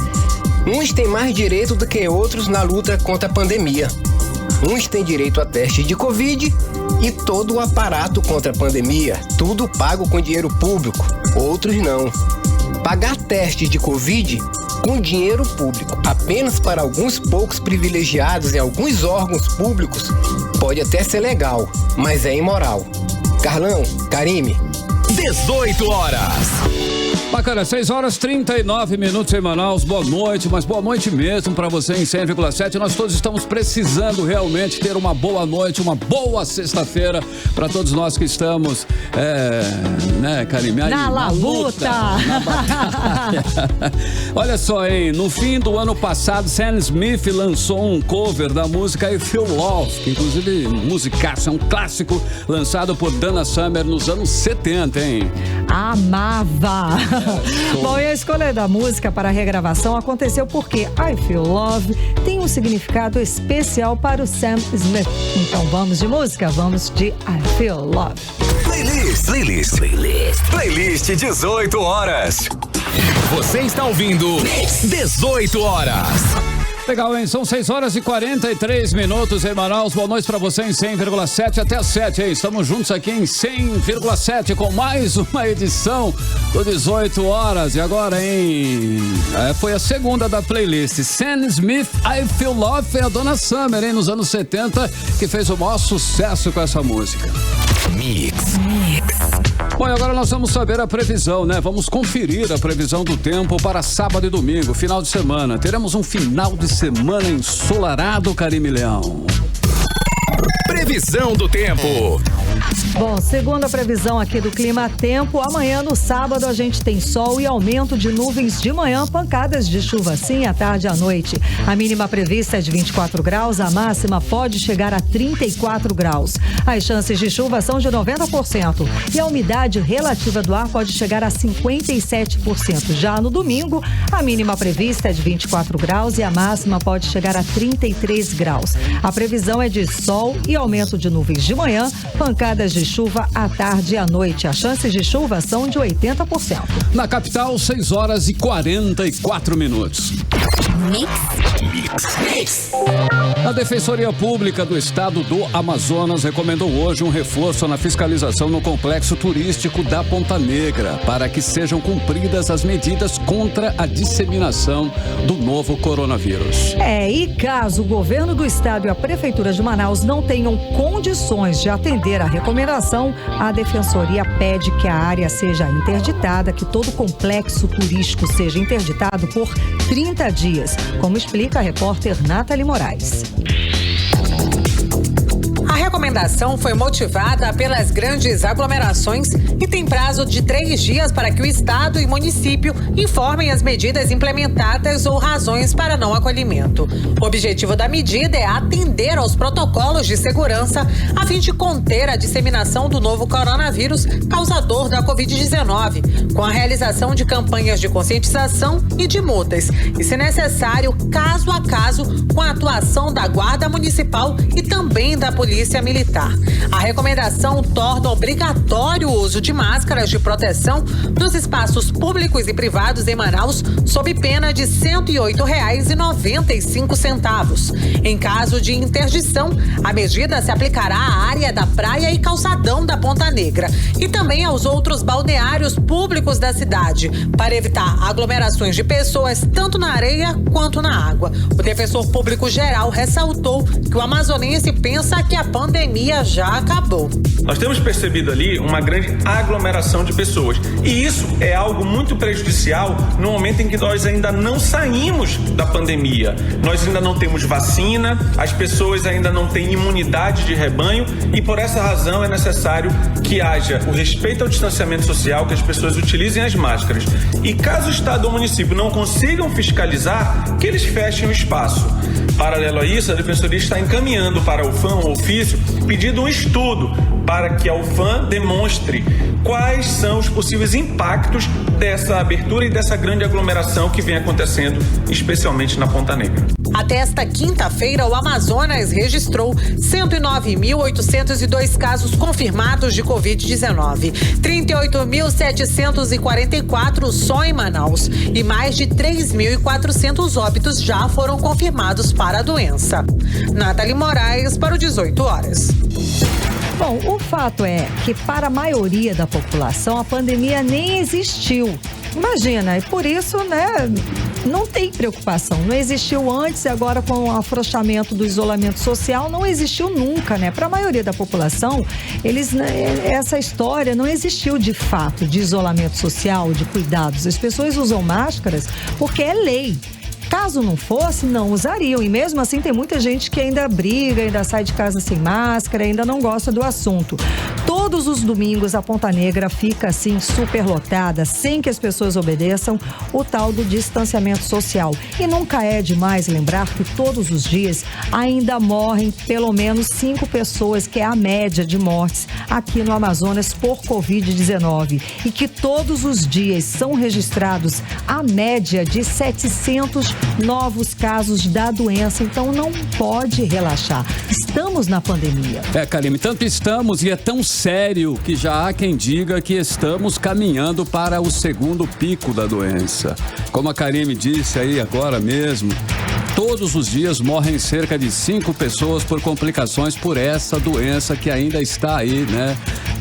Speaker 13: Uns têm mais direito do que outros na luta contra a pandemia. Uns têm direito a testes de Covid e todo o aparato contra a pandemia, tudo pago com dinheiro público. Outros não. Pagar testes de Covid com dinheiro público apenas para alguns poucos privilegiados em alguns órgãos públicos pode até ser legal, mas é imoral. Carlão, Karime.
Speaker 1: 18 horas.
Speaker 2: Bacana, 6h39 em Manaus. Boa noite, mas boa noite mesmo para você em 100,7. Nós todos estamos precisando realmente ter uma boa noite, uma boa sexta-feira para todos nós que estamos, né, Karime?
Speaker 3: Na labuta.
Speaker 2: Na batalha. Olha só, hein? No fim do ano passado, Sam Smith lançou um cover da música I Feel Love, que inclusive musicaça, é um clássico lançado por Dana Summer nos anos 70, hein?
Speaker 3: Amava! Bom, e a escolha da música para a regravação aconteceu porque I Feel Love tem um significado especial para o Sam Smith. Então vamos de música, vamos de I Feel Love.
Speaker 1: Playlist 18 horas. Você está ouvindo 18 horas.
Speaker 2: Legal, hein? São 6h43 em Manaus. Boa noite pra você em 100,7 até as 7, hein? Estamos juntos aqui em 100,7 com mais uma edição do 18 horas. E agora, hein? Foi a segunda da playlist. Sam Smith, I Feel Love, foi a Dana Summer, hein? Nos anos 70, que fez o maior sucesso com essa música.
Speaker 1: Mix.
Speaker 2: Bom, e agora nós vamos saber a previsão, né? Vamos conferir a previsão do tempo para sábado e domingo, final de semana. Teremos um final de semana ensolarado, Karime Leão.
Speaker 1: Previsão do tempo.
Speaker 3: Bom, segundo a previsão aqui do Clima Tempo, amanhã no sábado a gente tem sol e aumento de nuvens de manhã, pancadas de chuva sim à tarde e à noite. A mínima prevista é de 24 graus, a máxima pode chegar a 34 graus. As chances de chuva são de 90% e a umidade relativa do ar pode chegar a 57%. Já no domingo, a mínima prevista é de 24 graus e a máxima pode chegar a 33 graus. A previsão é de sol e aumento de nuvens de manhã, pancadas de chuva à tarde e à noite. As chances de chuva são de 80%.
Speaker 2: Na capital, 6h44.
Speaker 1: Mix.
Speaker 2: A Defensoria Pública do Estado do Amazonas recomendou hoje um reforço na fiscalização no complexo turístico da Ponta Negra para que sejam cumpridas as medidas contra a disseminação do novo coronavírus.
Speaker 3: E caso o governo do estado e a prefeitura de Manaus não tenham condições de atender a recomendação, a Defensoria pede que a área seja interditada, que todo o complexo turístico seja interditado por 30 dias, como explica a repórter Nathalie Moraes.
Speaker 11: A recomendação foi motivada pelas grandes aglomerações e tem prazo de 3 dias para que o Estado e município informem as medidas implementadas ou razões para não acolhimento. O objetivo da medida é atender aos protocolos de segurança a fim de conter a disseminação do novo coronavírus causador da Covid-19, com a realização de campanhas de conscientização e de multas, e, se necessário, caso a caso, com a atuação atuação da Guarda Municipal e também da Polícia Militar. A recomendação torna obrigatório o uso de máscaras de proteção nos espaços públicos e privados em Manaus, sob pena de R$ 108,95. Em caso de interdição, a medida se aplicará à área da praia e calçadão da Ponta Negra e também aos outros balneários públicos da cidade, para evitar aglomerações de pessoas tanto na areia quanto na água. O defensor público geral ressaltou que o amazonense pensa que a pandemia já acabou.
Speaker 14: Nós temos percebido ali uma grande aglomeração de pessoas e isso é algo muito prejudicial no momento em que nós ainda não saímos da pandemia. Nós ainda não temos vacina, as pessoas ainda não têm imunidade de rebanho e por essa razão é necessário que haja o respeito ao distanciamento social, que as pessoas utilizem as máscaras. E caso o Estado ou o município não consigam fiscalizar, que eles fechem o espaço. Paralelo a isso, a Defensoria está encaminhando para a UFAM, o ofício, pedindo um estudo para que a UFAM demonstre quais são os possíveis impactos dessa abertura e dessa grande aglomeração que vem acontecendo, especialmente na Ponta Negra.
Speaker 11: Até esta quinta-feira, o Amazonas registrou 109.802 casos confirmados de Covid-19, 38.744 só em Manaus e mais de 3.400 óbitos já foram confirmados para a doença. Nathalie Moraes para o 18 horas.
Speaker 3: Bom, o fato é que para a maioria da população a pandemia nem existiu. Imagina, e por isso, não tem preocupação. Não existiu antes e agora com o afrouxamento do isolamento social, não existiu nunca, Para a maioria da população, essa história não existiu de fato de isolamento social, de cuidados. As pessoas usam máscaras porque é lei. Caso não fosse, não usariam. E mesmo assim tem muita gente que ainda briga, ainda sai de casa sem máscara, ainda não gosta do assunto. Todos os domingos a Ponta Negra fica assim superlotada, sem que as pessoas obedeçam o tal do distanciamento social. E nunca é demais lembrar que todos os dias ainda morrem pelo menos 5 pessoas, que é a média de mortes aqui no Amazonas por Covid-19. E que todos os dias são registrados a média de 700 novos casos da doença, então não pode relaxar. Estamos na pandemia.
Speaker 2: Karime, tanto estamos e é tão sério que já há quem diga que estamos caminhando para o segundo pico da doença. Como a Karime disse aí agora mesmo, todos os dias morrem cerca de 5 pessoas por complicações por essa doença que ainda está aí,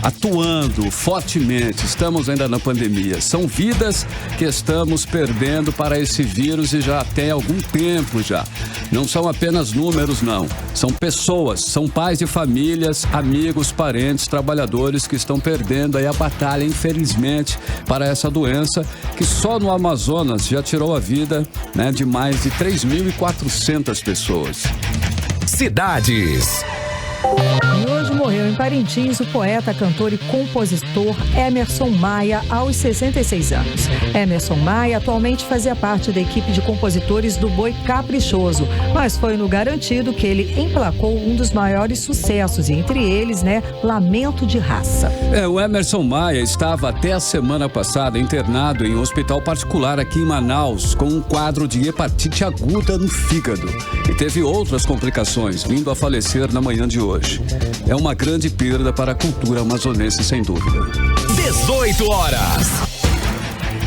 Speaker 2: atuando fortemente. Estamos ainda na pandemia. São vidas que estamos perdendo para esse vírus e já tem algum tempo já. Não são apenas números, não. São pessoas, são pais de famílias, amigos, parentes, trabalhadores que estão perdendo aí a batalha, infelizmente, para essa doença que só no Amazonas já tirou a vida, de mais de 3.400 pessoas.
Speaker 1: Cidades.
Speaker 3: E hoje morreu em Parintins o poeta, cantor e compositor Emerson Maia, aos 66 anos. Emerson Maia atualmente fazia parte da equipe de compositores do Boi Caprichoso, mas foi no Garantido que ele emplacou um dos maiores sucessos, e entre eles, Lamento de Raça.
Speaker 2: O Emerson Maia estava até a semana passada internado em um hospital particular aqui em Manaus com um quadro de hepatite aguda no fígado e teve outras complicações, vindo a falecer na manhã de hoje. É uma grande perda para a cultura amazonense, sem dúvida.
Speaker 1: 18 horas.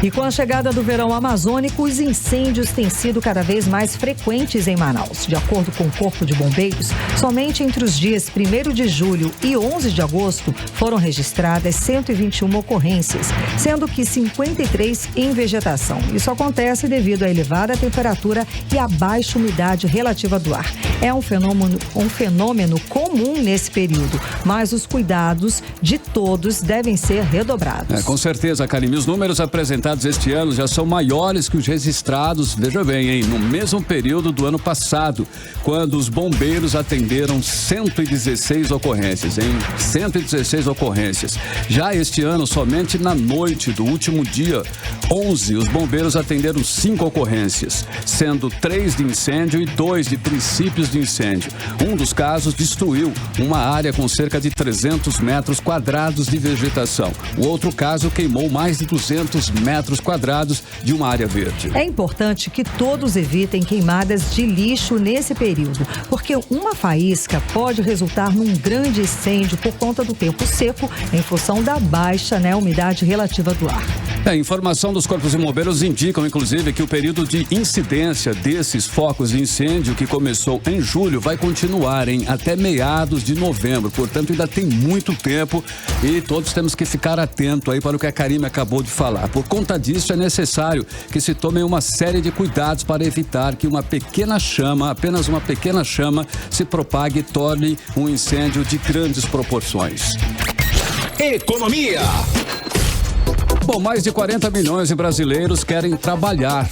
Speaker 3: E com a chegada do verão amazônico, os incêndios têm sido cada vez mais frequentes em Manaus. De acordo com o Corpo de Bombeiros, somente entre os dias 1º de julho e 11 de agosto foram registradas 121 ocorrências, sendo que 53 em vegetação. Isso acontece devido à elevada temperatura e à baixa umidade relativa do ar. É um fenômeno comum nesse período, mas os cuidados de todos devem ser redobrados.
Speaker 2: Com certeza, Karime. Os números apresentados este ano já são maiores que os registrados, veja bem, no mesmo período do ano passado, quando os bombeiros atenderam 116 ocorrências, 116 ocorrências. Já este ano, somente na noite do último dia 11, os bombeiros atenderam 5 ocorrências, sendo 3 de incêndio e 2 de princípios de incêndio. Um dos casos destruiu uma área com cerca de 300 metros quadrados de vegetação. O outro caso queimou mais de 200 metros metros quadrados de uma área verde.
Speaker 3: É importante que todos evitem queimadas de lixo nesse período, porque uma faísca pode resultar num grande incêndio por conta do tempo seco, em função da baixa umidade relativa do ar.
Speaker 2: A informação dos corpos de bombeiros indicam, inclusive, que o período de incidência desses focos de incêndio, que começou em julho, vai continuar até meados de novembro. Portanto, ainda tem muito tempo e todos temos que ficar atentos aí para o que a Karime acabou de falar. Por conta disso, é necessário que se tomem uma série de cuidados para evitar que uma pequena chama, apenas uma pequena chama, se propague e torne um incêndio de grandes proporções.
Speaker 1: Economia.
Speaker 2: Bom, mais de 40 milhões de brasileiros querem trabalhar,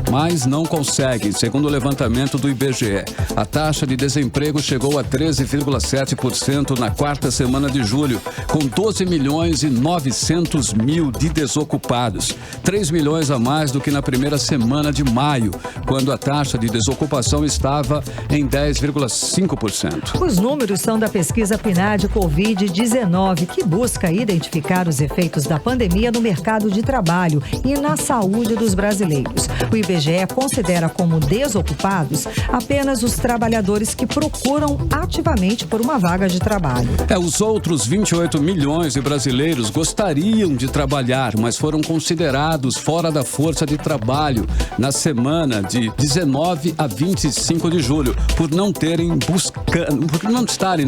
Speaker 2: mas não conseguem, segundo o levantamento do IBGE. A taxa de desemprego chegou a 13,7% na quarta semana de julho, com 12 milhões e 900 mil de desocupados. 3 milhões a mais do que na primeira semana de maio, quando a taxa de desocupação estava em 10,5%.
Speaker 3: Os números são da pesquisa PNAD Covid-19, que busca identificar os efeitos da pandemia no mercado de trabalho e na saúde dos brasileiros. O IBGE considera como desocupados apenas os trabalhadores que procuram ativamente por uma vaga de trabalho.
Speaker 2: Os outros 28 milhões de brasileiros gostariam de trabalhar, mas foram considerados fora da força de trabalho na semana de 19 a 25 de julho, por não estarem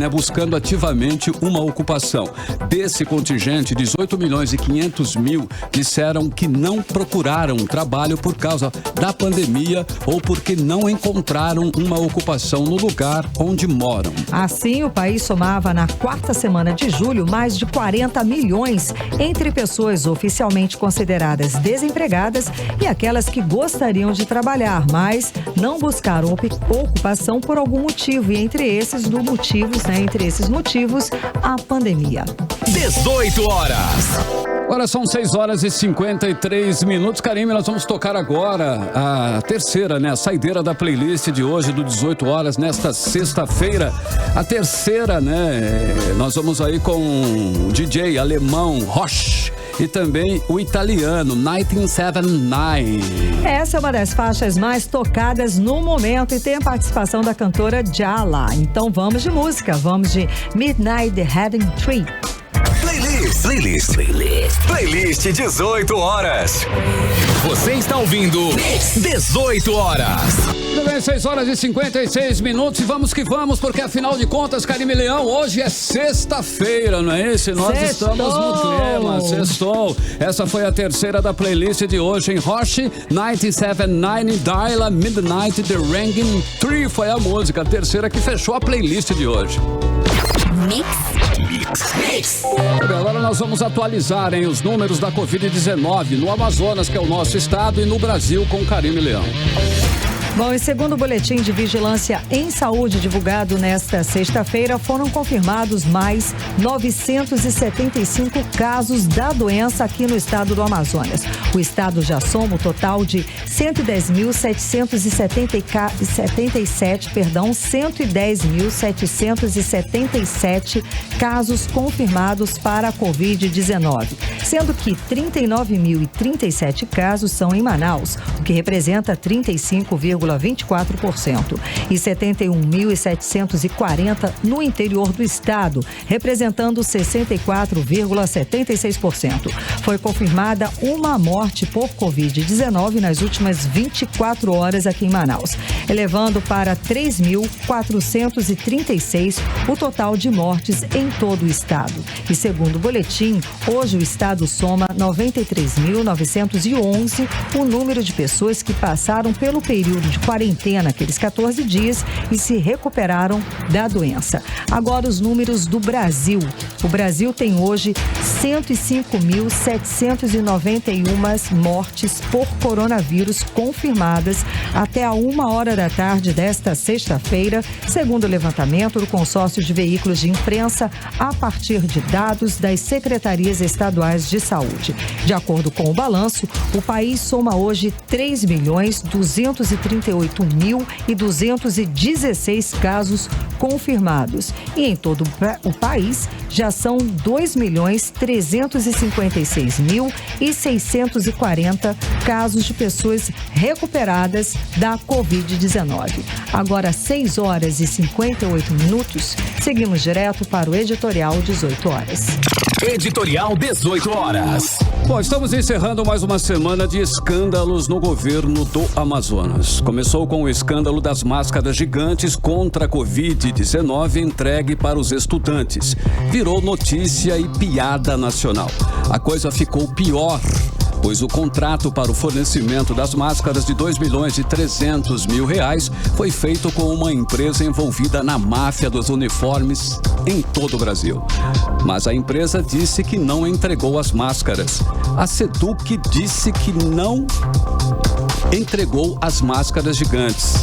Speaker 2: buscando ativamente uma ocupação. Desse contingente, 18 milhões e 500 mil disseram que não procuraram trabalho por causa da pandemia ou porque não encontraram uma ocupação no lugar onde moram.
Speaker 3: Assim, o país somava na quarta semana de julho mais de 40 milhões entre pessoas oficialmente consideradas desempregadas e aquelas que gostariam de trabalhar, mas não buscaram ocupação por algum motivo, e entre esses motivos, a pandemia.
Speaker 1: 18 horas.
Speaker 2: Agora são 6 horas e 53 minutos. Karime, nós vamos tocar agora a terceira, a saideira da playlist de hoje, do 18 horas, nesta sexta-feira. A terceira, nós vamos aí com o DJ alemão Roche e também o italiano 1979.
Speaker 3: Essa é uma das faixas mais tocadas no momento e tem a participação da cantora Jala. Então vamos de música, vamos de Midnight Heading Tree.
Speaker 1: Playlist 18 horas. Você está ouvindo 18 horas.
Speaker 2: Tudo bem, 6 horas e 56 minutos e vamos que vamos, porque afinal de contas, Karime Leão, hoje é sexta-feira, não é isso? Nós estamos no clima, sextou. Essa foi a terceira da playlist de hoje em Roche, 979, Dyla, Midnight, The Ringing Tree foi a música, a terceira que fechou a playlist de hoje. Mix. Agora nós vamos atualizar os números da Covid-19 no Amazonas, que é o nosso estado, e no Brasil, com Karime Leão.
Speaker 3: Bom, e segundo o boletim de vigilância em saúde divulgado nesta sexta-feira, foram confirmados mais 975 casos da doença aqui no estado do Amazonas. O estado já soma o total de 110.777 casos confirmados para a Covid-19, sendo que 39.037 casos são em Manaus, o que representa 35,24%, e 71.740 no interior do estado, representando 64,76%. Foi confirmada uma morte por Covid-19 nas últimas 24 horas aqui em Manaus, elevando para 3.436 o total de mortes em todo o estado. E segundo o boletim, hoje o estado soma 93.911 o número de pessoas que passaram pelo período de quarentena, aqueles 14 dias, e se recuperaram da doença. Agora os números do Brasil. O Brasil tem hoje 105.791 mortes por coronavírus confirmadas até a 1h da tarde desta sexta-feira, segundo o levantamento do consórcio de veículos de imprensa a partir de dados das secretarias estaduais de saúde. De acordo com o balanço, o país soma hoje 3.238.216 casos confirmados. E em todo o país já são 2.356.640 casos de pessoas recuperadas da Covid-19. Agora, 6 horas e 58 minutos, seguimos direto para o Editorial 18 horas.
Speaker 1: Editorial 18 horas.
Speaker 2: Bom, estamos encerrando mais uma semana de escândalos no governo do Amazonas. Começou com o escândalo das máscaras gigantes contra a Covid-19 entregue para os estudantes. Virou notícia e piada nacional. A coisa ficou pior, pois o contrato para o fornecimento das máscaras de R$2.300.000 foi feito com uma empresa envolvida na máfia dos uniformes em todo o Brasil. Mas a empresa disse que não entregou as máscaras. A Seduc disse que não entregou as máscaras gigantes.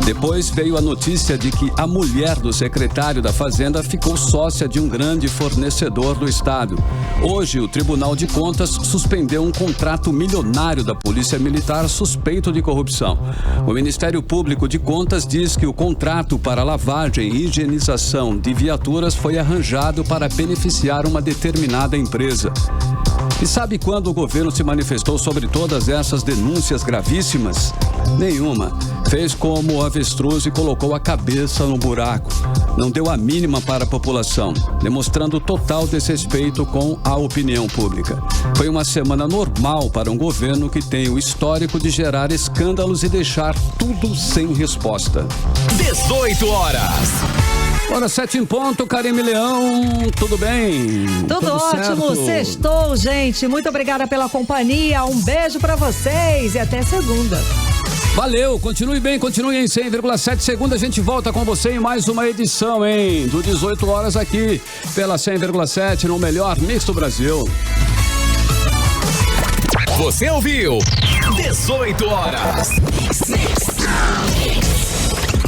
Speaker 2: Depois veio a notícia de que a mulher do secretário da Fazenda ficou sócia de um grande fornecedor do estado. Hoje, o Tribunal de Contas suspendeu um contrato milionário da Polícia Militar suspeito de corrupção. O Ministério Público de Contas diz que o contrato para lavagem e higienização de viaturas foi arranjado para beneficiar uma determinada empresa. E sabe quando o governo se manifestou sobre todas essas denúncias gravíssimas? Nenhuma. Fez como o avestruz e colocou a cabeça no buraco. Não deu a mínima para a população, demonstrando total desrespeito com a opinião pública. Foi uma semana normal para um governo que tem o histórico de gerar escândalos e deixar tudo sem resposta.
Speaker 1: 18 horas.
Speaker 2: Hora 7 em ponto, Karime Leão, tudo bem?
Speaker 3: Tudo ótimo, sextou, gente. Muito obrigada pela companhia, um beijo pra vocês e até segunda.
Speaker 2: Valeu, continue bem, continue em 100,7. Segunda a gente volta com você em mais uma edição, hein? Do 18 horas aqui, pela 100,7, no melhor mix do Brasil.
Speaker 1: Você ouviu 18 horas.